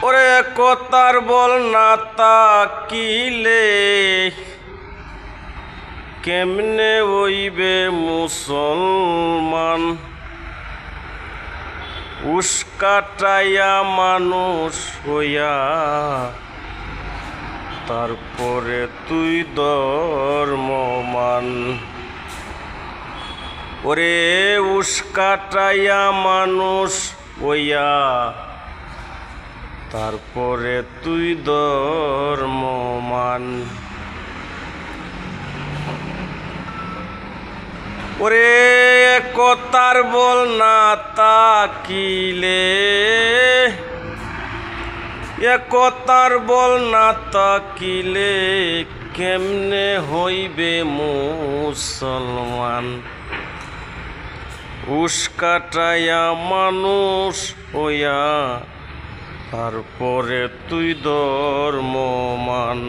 ওরে কথার বল না তাকিলে কেমনে হইবে মুসলমান। উস্কাটাইয়া মানুষ হইয়া তারপরে তুই ধর্মমান। ওরে উস্কাটাইয়া মানুষ হইয়া তারপরে তুই ধর্মমান। ওরে কথার বল না তাকিলে কথার বল না তাকিলে কেমনে হইবে মুসলমান। উস্কাটাইয়া মানুষ হইয়া তারপরে তুই ধর্মমান।